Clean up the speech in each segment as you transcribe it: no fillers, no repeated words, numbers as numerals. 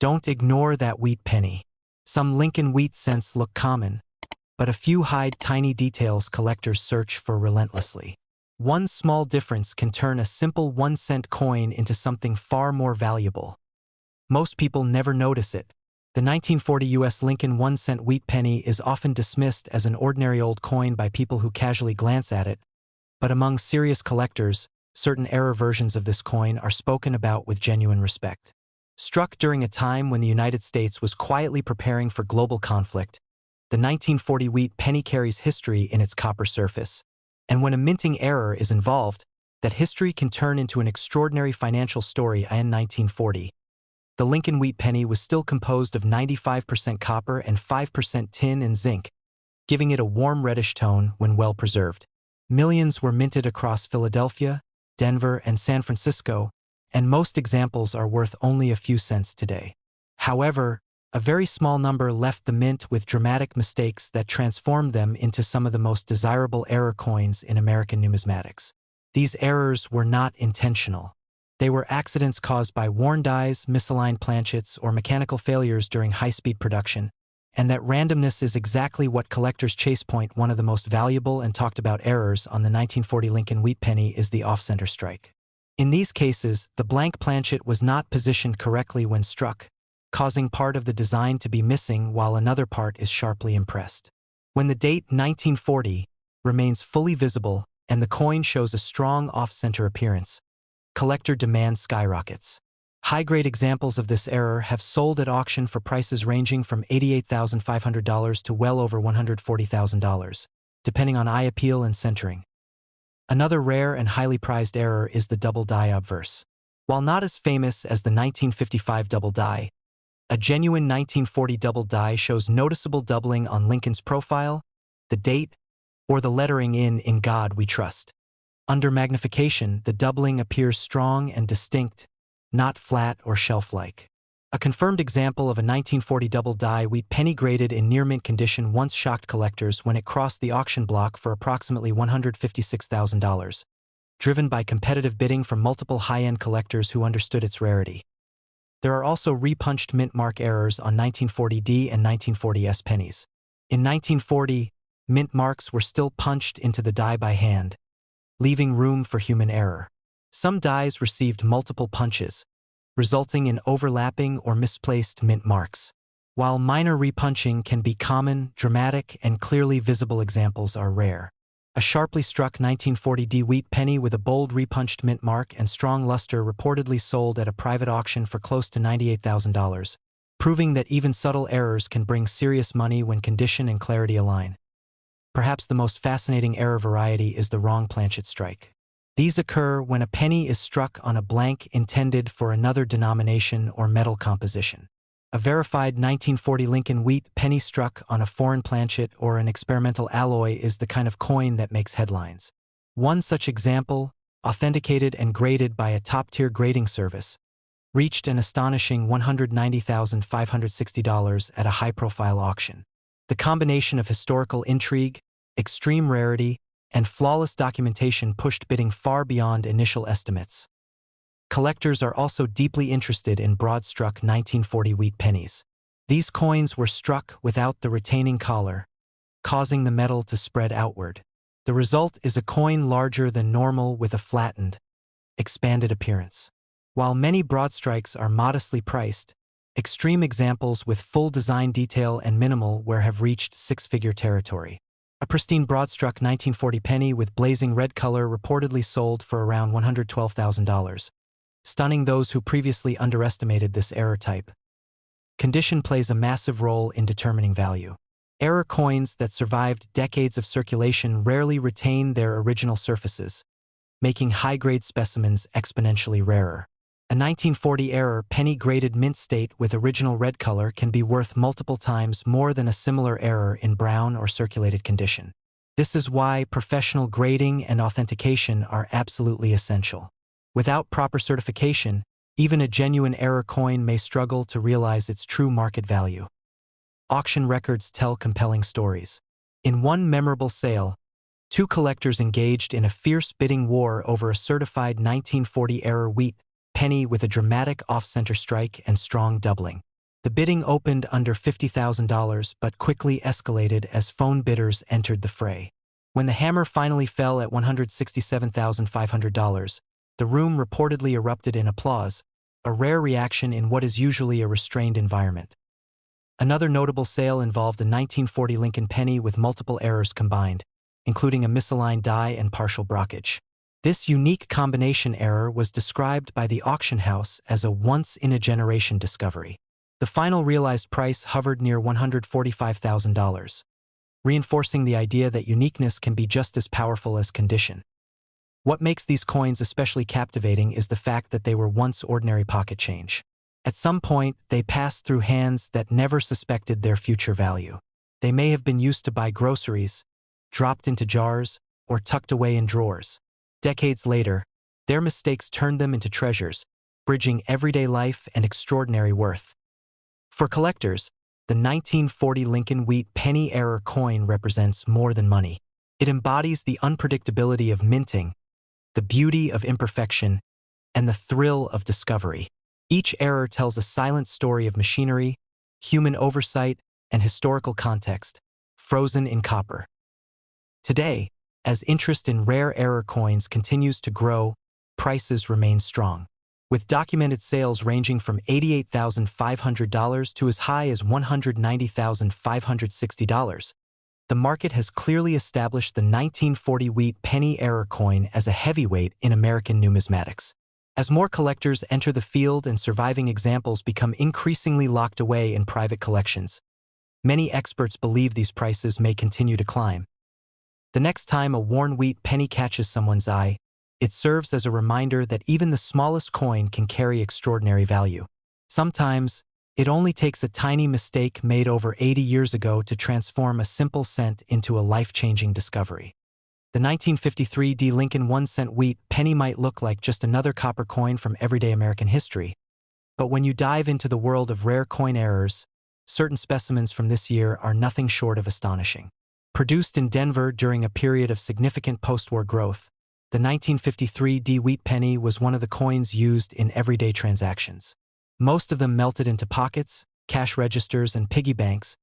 Don't ignore that wheat penny. Some Lincoln wheat cents look common, but a few hide tiny details collectors search for relentlessly. One small difference can turn a simple 1-cent coin into something far more valuable. Most people never notice it. The 1940 U.S. Lincoln 1-cent wheat penny is often dismissed as an ordinary old coin by people who casually glance at it, but among serious collectors, certain era versions of this coin are spoken about with genuine respect. Struck during a time when the United States was quietly preparing for global conflict, the 1940 wheat penny carries history in its copper surface. And when a minting error is involved, that history can turn into an extraordinary financial story. In 1940, the Lincoln wheat penny was still composed of 95% copper and 5% tin and zinc, giving it a warm reddish tone when well preserved. Millions were minted across Philadelphia, Denver, and San Francisco, and most examples are worth only a few cents today. However, a very small number left the mint with dramatic mistakes that transformed them into some of the most desirable error coins in American numismatics. These errors were not intentional. They were accidents caused by worn dies, misaligned planchets, or mechanical failures during high-speed production, and that randomness is exactly what collectors chase. One of the most valuable and talked about errors on the 1940 Lincoln wheat penny is the off-center strike. In these cases, the blank planchet was not positioned correctly when struck, causing part of the design to be missing while another part is sharply impressed. When the date 1940 remains fully visible and the coin shows a strong off-center appearance, collector demand skyrockets. High-grade examples of this error have sold at auction for prices ranging from $88,500 to well over $140,000, depending on eye appeal and centering. Another rare and highly prized error is the double die obverse. While not as famous as the 1955 double die, a genuine 1940 double die shows noticeable doubling on Lincoln's profile, the date, or the lettering "In God We Trust." Under magnification, the doubling appears strong and distinct, not flat or shelf-like. A confirmed example of a 1940 double die wheat penny graded in near-mint condition once shocked collectors when it crossed the auction block for approximately $156,000, driven by competitive bidding from multiple high-end collectors who understood its rarity. There are also repunched mint mark errors on 1940D and 1940S pennies. In 1940, mint marks were still punched into the die by hand, leaving room for human error. Some dies received multiple punches, resulting in overlapping or misplaced mint marks. While minor repunching can be common, dramatic and clearly visible examples are rare. A sharply struck 1940D wheat penny with a bold repunched mint mark and strong luster reportedly sold at a private auction for close to $98,000, proving that even subtle errors can bring serious money when condition and clarity align. Perhaps the most fascinating error variety is the wrong planchet strike. These occur when a penny is struck on a blank intended for another denomination or metal composition. A verified 1940 Lincoln wheat penny struck on a foreign planchet or an experimental alloy is the kind of coin that makes headlines. One such example, authenticated and graded by a top-tier grading service, reached an astonishing $190,560 at a high-profile auction. The combination of historical intrigue, extreme rarity, and flawless documentation pushed bidding far beyond initial estimates. Collectors are also deeply interested in broad-struck 1940 wheat pennies. These coins were struck without the retaining collar, causing the metal to spread outward. The result is a coin larger than normal with a flattened, expanded appearance. While many broad strikes are modestly priced, extreme examples with full design detail and minimal wear have reached six-figure territory. A pristine broad-struck 1940 penny with blazing red color reportedly sold for around $112,000, stunning those who previously underestimated this error type. Condition plays a massive role in determining value. Error coins that survived decades of circulation rarely retain their original surfaces, making high-grade specimens exponentially rarer. A 1940 error penny graded mint state with original red color can be worth multiple times more than a similar error in brown or circulated condition. This is why professional grading and authentication are absolutely essential. Without proper certification, even a genuine error coin may struggle to realize its true market value. Auction records tell compelling stories. In one memorable sale, two collectors engaged in a fierce bidding war over a certified 1940 error wheat penny with a dramatic off-center strike and strong doubling. The bidding opened under $50,000 but quickly escalated as phone bidders entered the fray. When the hammer finally fell at $167,500, the room reportedly erupted in applause, a rare reaction in what is usually a restrained environment. Another notable sale involved a 1940 Lincoln penny with multiple errors combined, including a misaligned die and partial brockage. This unique combination error was described by the auction house as a once-in-a-generation discovery. The final realized price hovered near $145,000, reinforcing the idea that uniqueness can be just as powerful as condition. What makes these coins especially captivating is the fact that they were once ordinary pocket change. At some point, they passed through hands that never suspected their future value. They may have been used to buy groceries, dropped into jars, or tucked away in drawers. Decades later, their mistakes turned them into treasures, bridging everyday life and extraordinary worth. For collectors, the 1940 Lincoln Wheat penny error coin represents more than money. It embodies the unpredictability of minting, the beauty of imperfection, and the thrill of discovery. Each error tells a silent story of machinery, human oversight, and historical context, frozen in copper. Today, as interest in rare error coins continues to grow, prices remain strong. With documented sales ranging from $88,500 to as high as $190,560, the market has clearly established the 1940 Wheat penny error coin as a heavyweight in American numismatics. As more collectors enter the field and surviving examples become increasingly locked away in private collections, many experts believe these prices may continue to climb. The next time a worn wheat penny catches someone's eye, it serves as a reminder that even the smallest coin can carry extraordinary value. Sometimes, it only takes a tiny mistake made over 80 years ago to transform a simple cent into a life-changing discovery. The 1953 D. Lincoln 1-cent wheat penny might look like just another copper coin from everyday American history, but when you dive into the world of rare coin errors, certain specimens from this year are nothing short of astonishing. Produced in Denver during a period of significant post-war growth, the 1953 D. Wheat penny was one of the coins used in everyday transactions. Most of them melted into pockets, cash registers, and piggy banks,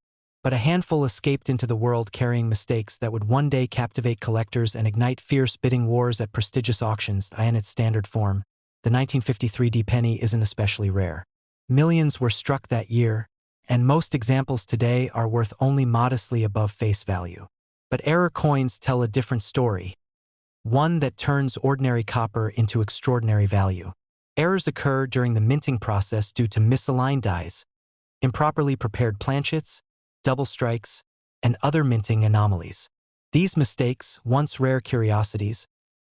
but a handful escaped into the world carrying mistakes that would one day captivate collectors and ignite fierce bidding wars at prestigious auctions. In its standard form, the 1953 D penny isn't especially rare. Millions were struck that year, and most examples today are worth only modestly above face value. But error coins tell a different story, one that turns ordinary copper into extraordinary value. Errors occur during the minting process due to misaligned dies, improperly prepared planchets, double strikes, and other minting anomalies. These mistakes, once rare curiosities,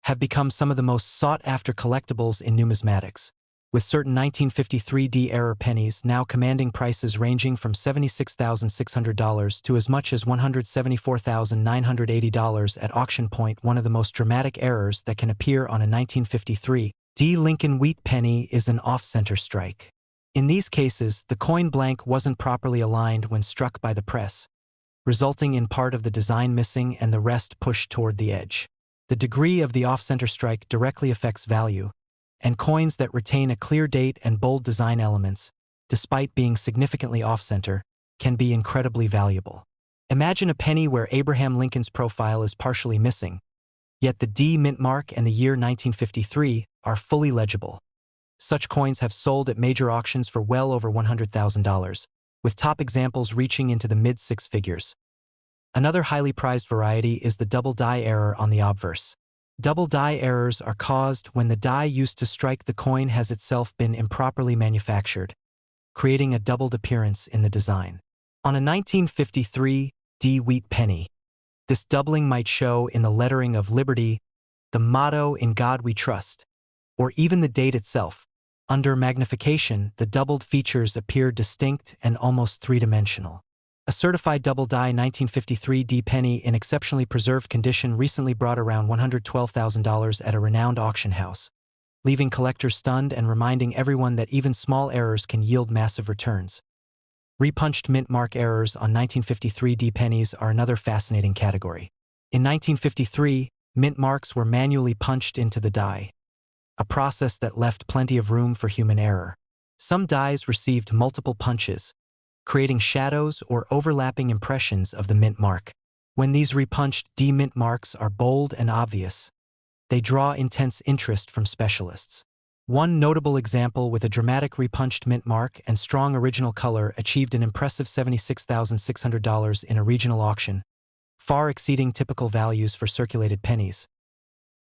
have become some of the most sought-after collectibles in numismatics, with certain 1953 D error pennies now commanding prices ranging from $76,600 to as much as $174,980 at auction point. One of the most dramatic errors that can appear on a 1953 D Lincoln Wheat penny is an off-center strike. In these cases, the coin blank wasn't properly aligned when struck by the press, resulting in part of the design missing and the rest pushed toward the edge. The degree of the off-center strike directly affects value, and coins that retain a clear date and bold design elements, despite being significantly off-center, can be incredibly valuable. Imagine a penny where Abraham Lincoln's profile is partially missing, yet the D mint mark and the year 1953 are fully legible. Such coins have sold at major auctions for well over $100,000, with top examples reaching into the mid-six figures. Another highly prized variety is the double die error on the obverse. Double die errors are caused when the die used to strike the coin has itself been improperly manufactured, creating a doubled appearance in the design. On a 1953 D Wheat penny, this doubling might show in the lettering of Liberty, the motto "In God We Trust," or even the date itself. Under magnification, the doubled features appear distinct and almost three-dimensional. A certified double die 1953 D penny in exceptionally preserved condition recently brought around $112,000 at a renowned auction house, leaving collectors stunned and reminding everyone that even small errors can yield massive returns. Repunched mint mark errors on 1953 D pennies are another fascinating category. In 1953, mint marks were manually punched into the die, a process that left plenty of room for human error. Some dies received multiple punches, creating shadows or overlapping impressions of the mint mark. When these repunched D-mint marks are bold and obvious, they draw intense interest from specialists. One notable example with a dramatic repunched mint mark and strong original color achieved an impressive $76,600 in a regional auction, far exceeding typical values for circulated pennies.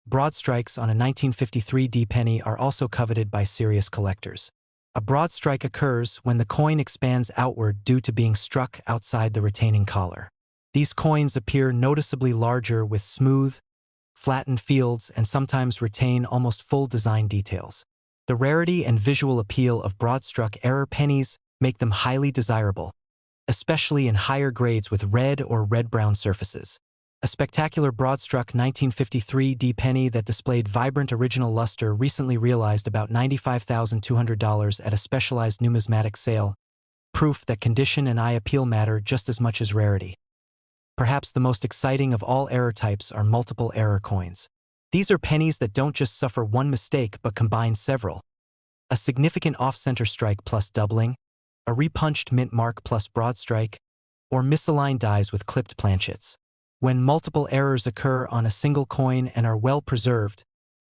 Broad strikes on a 1953 D penny are also coveted by serious collectors. A broad strike occurs when the coin expands outward due to being struck outside the retaining collar. These coins appear noticeably larger with smooth, flattened fields and sometimes retain almost full design details. The rarity and visual appeal of broad-struck error pennies make them highly desirable, especially in higher grades with red or red-brown surfaces. A spectacular broad-struck 1953 D penny that displayed vibrant original luster recently realized about $95,200 at a specialized numismatic sale, proof that condition and eye appeal matter just as much as rarity. Perhaps the most exciting of all error types are multiple error coins. These are pennies that don't just suffer one mistake but combine several. A significant off-center strike plus doubling, a repunched mint mark plus broad strike, or misaligned dies with clipped planchets. When multiple errors occur on a single coin and are well preserved,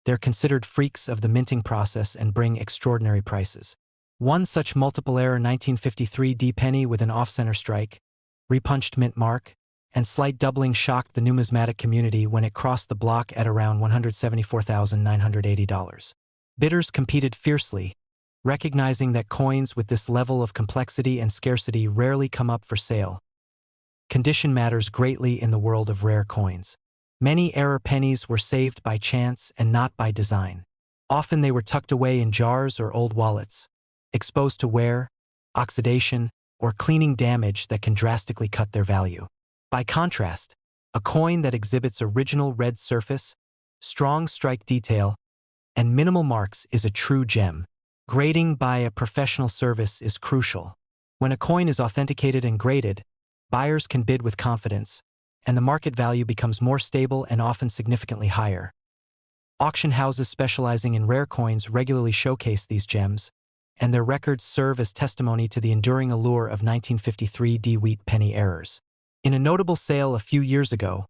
they're considered freaks of the minting process and bring extraordinary prices. One such multiple error 1953 D penny with an off-center strike, repunched mint mark, and slight doubling shocked the numismatic community when it crossed the block at around $174,980. Bidders competed fiercely, recognizing that coins with this level of complexity and scarcity rarely come up for sale. Condition matters greatly in the world of rare coins. Many error pennies were saved by chance and not by design. Often they were tucked away in jars or old wallets, exposed to wear, oxidation, or cleaning damage that can drastically cut their value. By contrast, a coin that exhibits original red surface, strong strike detail, and minimal marks is a true gem. Grading by a professional service is crucial. When a coin is authenticated and graded, buyers can bid with confidence, and the market value becomes more stable and often significantly higher. Auction houses specializing in rare coins regularly showcase these gems, and their records serve as testimony to the enduring allure of 1953 D wheat penny errors. In a notable sale a few years ago,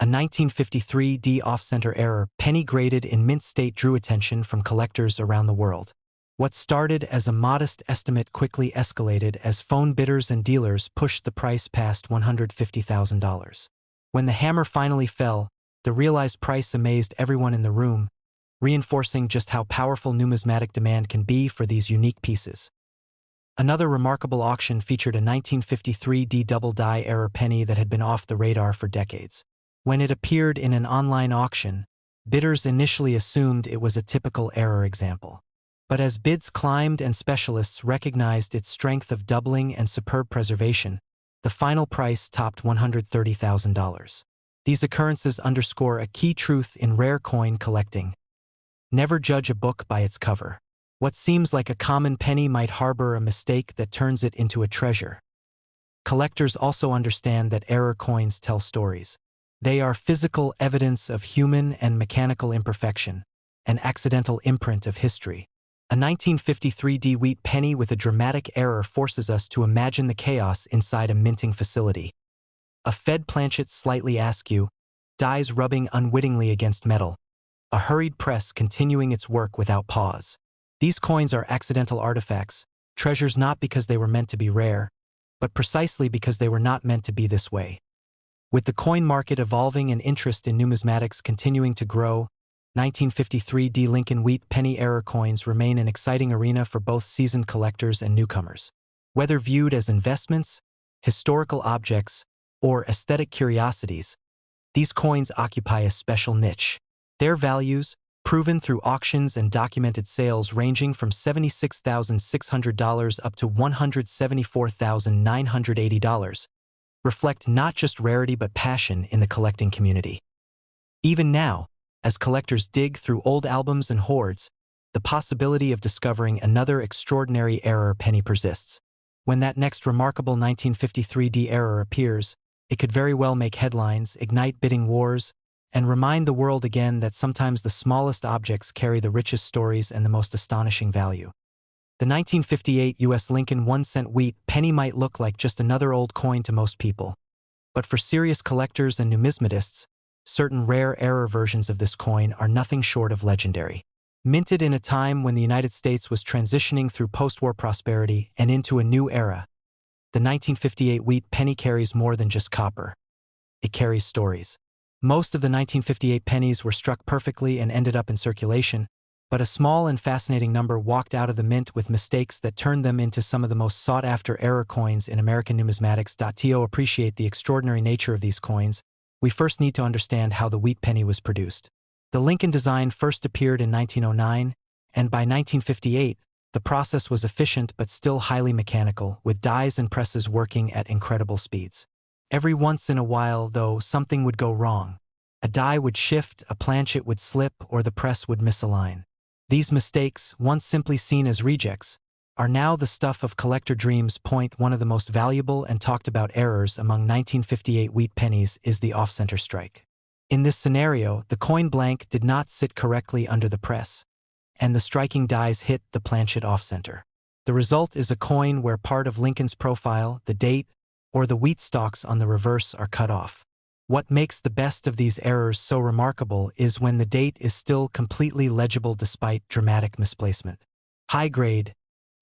a 1953 D off-center error penny graded in mint state drew attention from collectors around the world. What started as a modest estimate quickly escalated as phone bidders and dealers pushed the price past $150,000. When the hammer finally fell, the realized price amazed everyone in the room, reinforcing just how powerful numismatic demand can be for these unique pieces. Another remarkable auction featured a 1953 D double die error penny that had been off the radar for decades. When it appeared in an online auction, bidders initially assumed it was a typical error example. But as bids climbed and specialists recognized its strength of doubling and superb preservation, the final price topped $130,000. These occurrences underscore a key truth in rare coin collecting. Never judge a book by its cover. What seems like a common penny might harbor a mistake that turns it into a treasure. Collectors also understand that error coins tell stories. They are physical evidence of human and mechanical imperfection, an accidental imprint of history. A 1953 D wheat penny with a dramatic error forces us to imagine the chaos inside a minting facility. A fed planchet slightly askew, dies rubbing unwittingly against metal, a hurried press continuing its work without pause. These coins are accidental artifacts, treasures not because they were meant to be rare, but precisely because they were not meant to be this way. With the coin market evolving and interest in numismatics continuing to grow, 1953 D Lincoln wheat penny error coins remain an exciting arena for both seasoned collectors and newcomers. Whether viewed as investments, historical objects, or aesthetic curiosities, these coins occupy a special niche. Their values, proven through auctions and documented sales ranging from $76,600 up to $174,980, reflect not just rarity but passion in the collecting community. Even now, as collectors dig through old albums and hoards, the possibility of discovering another extraordinary error penny persists. When that next remarkable 1953 D error appears, it could very well make headlines, ignite bidding wars, and remind the world again that sometimes the smallest objects carry the richest stories and the most astonishing value. The 1958 U.S. Lincoln 1-cent wheat penny might look like just another old coin to most people. But for serious collectors and numismatists, certain rare error versions of this coin are nothing short of legendary. Minted in a time when the United States was transitioning through post-war prosperity and into a new era, the 1958 wheat penny carries more than just copper. It carries stories. Most of the 1958 pennies were struck perfectly and ended up in circulation, but a small and fascinating number walked out of the mint with mistakes that turned them into some of the most sought-after error coins in American numismatics. To appreciate the extraordinary nature of these coins, we first need to understand how the wheat penny was produced. The Lincoln design first appeared in 1909, and by 1958, the process was efficient but still highly mechanical, with dies and presses working at incredible speeds. Every once in a while, though, something would go wrong. A die would shift, a planchet would slip, or the press would misalign. These mistakes, once simply seen as rejects, are now the stuff of collector dreams. One of the most valuable and talked about errors among 1958 wheat pennies is the off-center strike. In this scenario, the coin blank did not sit correctly under the press, and the striking dies hit the planchet off-center. The result is a coin where part of Lincoln's profile, the date, or the wheat stalks on the reverse are cut off. What makes the best of these errors so remarkable is when the date is still completely legible despite dramatic misplacement. High-grade,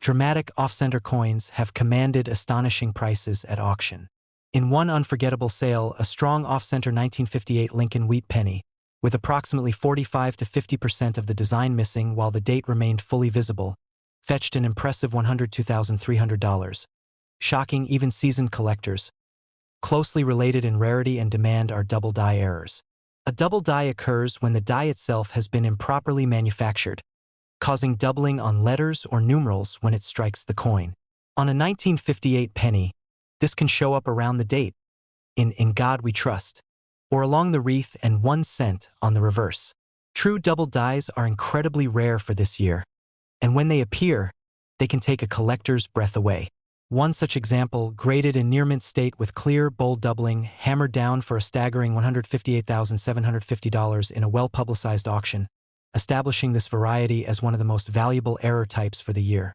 dramatic off-center coins have commanded astonishing prices at auction. In one unforgettable sale, a strong off-center 1958 Lincoln wheat penny, with approximately 45 to 50% of the design missing while the date remained fully visible, fetched an impressive $102,300. Shocking even seasoned collectors. Closely related in rarity and demand are double die errors. A double die occurs when the die itself has been improperly manufactured, causing doubling on letters or numerals when it strikes the coin. On a 1958 penny, this can show up around the date, in God We Trust, or along the wreath and 1 cent on the reverse. True double dies are incredibly rare for this year, and when they appear, they can take a collector's breath away. One such example, graded in near-mint state with clear, bold doubling, hammered down for a staggering $158,750 in a well-publicized auction, establishing this variety as one of the most valuable error types for the year.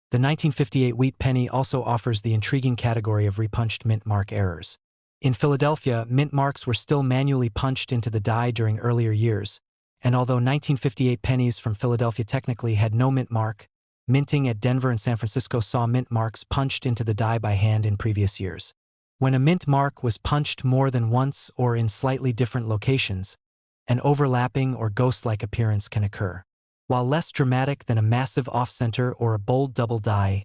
The 1958 wheat penny also offers the intriguing category of repunched mint mark errors. In Philadelphia, mint marks were still manually punched into the die during earlier years, and although 1958 pennies from Philadelphia technically had no mint mark, minting at Denver and San Francisco saw mint marks punched into the die by hand in previous years. When a mint mark was punched more than once or in slightly different locations, an overlapping or ghost-like appearance can occur. While less dramatic than a massive off-center or a bold double die,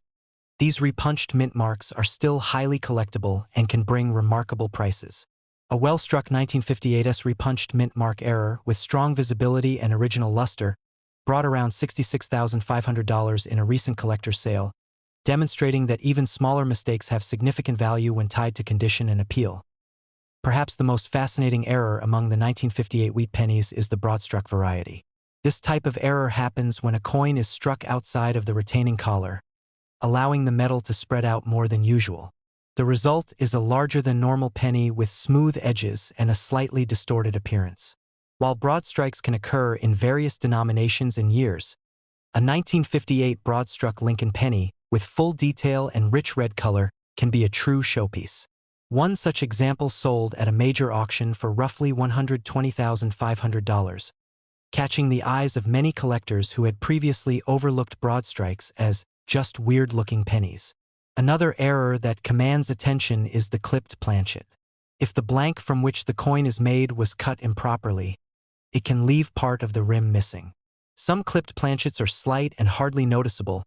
these repunched mint marks are still highly collectible and can bring remarkable prices. A well-struck 1958's repunched mint mark error with strong visibility and original luster brought around $66,500 in a recent collector's sale, demonstrating that even smaller mistakes have significant value when tied to condition and appeal. Perhaps the most fascinating error among the 1958 wheat pennies is the broad-struck variety. This type of error happens when a coin is struck outside of the retaining collar, allowing the metal to spread out more than usual. The result is a larger-than-normal penny with smooth edges and a slightly distorted appearance. While broad strikes can occur in various denominations and years, a 1958 broad-struck Lincoln penny with full detail and rich red color can be a true showpiece. One such example sold at a major auction for roughly $120,500, catching the eyes of many collectors who had previously overlooked broad strikes as just weird-looking pennies. Another error that commands attention is the clipped planchet. If the blank from which the coin is made was cut improperly, it can leave part of the rim missing. Some clipped planchets are slight and hardly noticeable,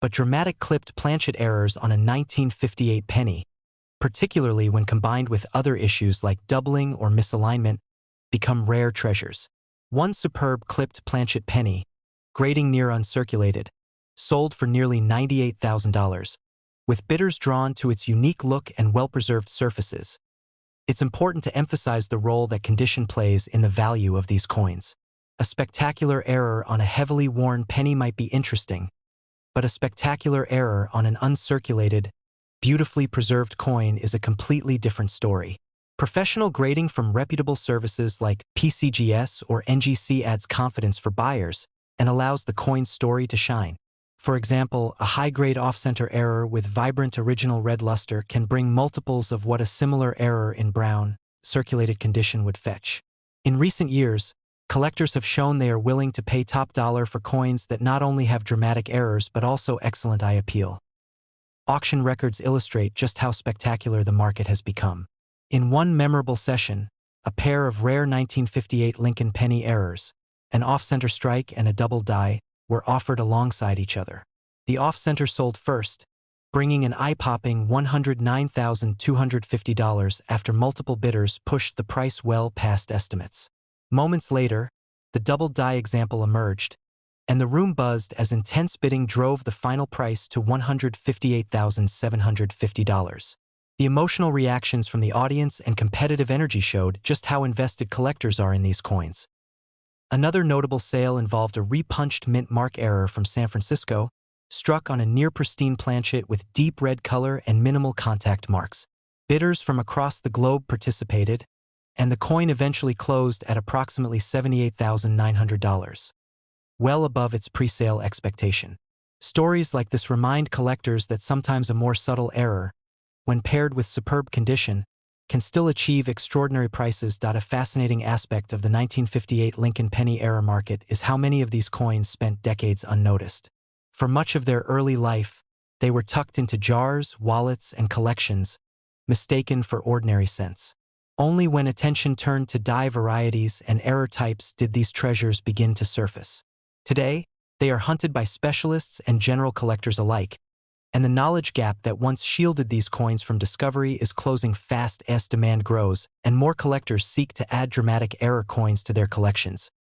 but dramatic clipped planchet errors on a 1958 penny, particularly when combined with other issues like doubling or misalignment, become rare treasures. One superb clipped planchet penny, grading near uncirculated, sold for nearly $98,000, with bidders drawn to its unique look and well-preserved surfaces. It's important to emphasize the role that condition plays in the value of these coins. A spectacular error on a heavily worn penny might be interesting, but a spectacular error on an uncirculated, beautifully preserved coin is a completely different story. Professional grading from reputable services like PCGS or NGC adds confidence for buyers and allows the coin's story to shine. For example, a high-grade off-center error with vibrant original red luster can bring multiples of what a similar error in brown, circulated condition would fetch. In recent years, collectors have shown they are willing to pay top dollar for coins that not only have dramatic errors but also excellent eye appeal. Auction records illustrate just how spectacular the market has become. In one memorable session, a pair of rare 1958 Lincoln penny errors, an off-center strike and a double die, were offered alongside each other. The off-center sold first, bringing an eye-popping $109,250 after multiple bidders pushed the price well past estimates. Moments later, the double die example emerged, and the room buzzed as intense bidding drove the final price to $158,750. The emotional reactions from the audience and competitive energy showed just how invested collectors are in these coins. Another notable sale involved a repunched mint mark error from San Francisco, struck on a near-pristine planchet with deep red color and minimal contact marks. Bidders from across the globe participated, and the coin eventually closed at approximately $78,900, well above its pre-sale expectation. Stories like this remind collectors that sometimes a more subtle error, when paired with superb condition, can still achieve extraordinary prices. A fascinating aspect of the 1958 Lincoln penny era market is how many of these coins spent decades unnoticed. For much of their early life, they were tucked into jars, wallets, and collections, mistaken for ordinary cents. Only when attention turned to die varieties and error types did these treasures begin to surface. Today, they are hunted by specialists and general collectors alike, and the knowledge gap that once shielded these coins from discovery is closing fast as demand grows and more collectors seek to add dramatic error coins to their collections.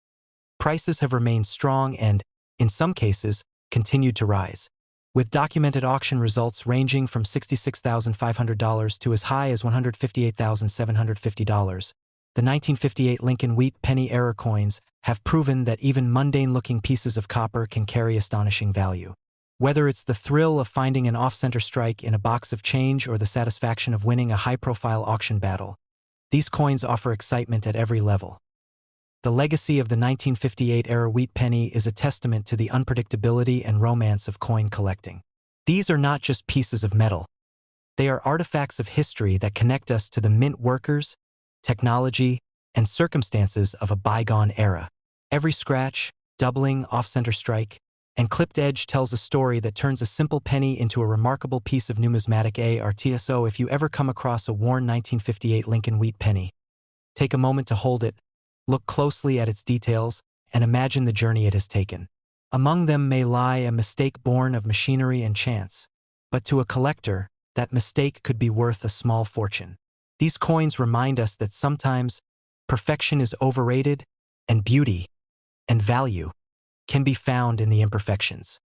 Prices have remained strong and, in some cases, continued to rise, with documented auction results ranging from $66,500 to as high as $158,750. The 1958 Lincoln wheat penny error coins have proven that even mundane-looking pieces of copper can carry astonishing value. Whether it's the thrill of finding an off-center strike in a box of change or the satisfaction of winning a high-profile auction battle, these coins offer excitement at every level. The legacy of the 1958-era wheat penny is a testament to the unpredictability and romance of coin collecting. These are not just pieces of metal. They are artifacts of history that connect us to the mint workers, technology, and circumstances of a bygone era. Every scratch, doubling, off-center strike, and clipped edge tells a story that turns a simple penny into a remarkable piece of numismatic art. So if you ever come across a worn 1958 Lincoln wheat penny, take a moment to hold it, look closely at its details, and imagine the journey it has taken. Among them may lie a mistake born of machinery and chance, but to a collector, that mistake could be worth a small fortune. These coins remind us that sometimes perfection is overrated, and beauty and value can be found in the imperfections.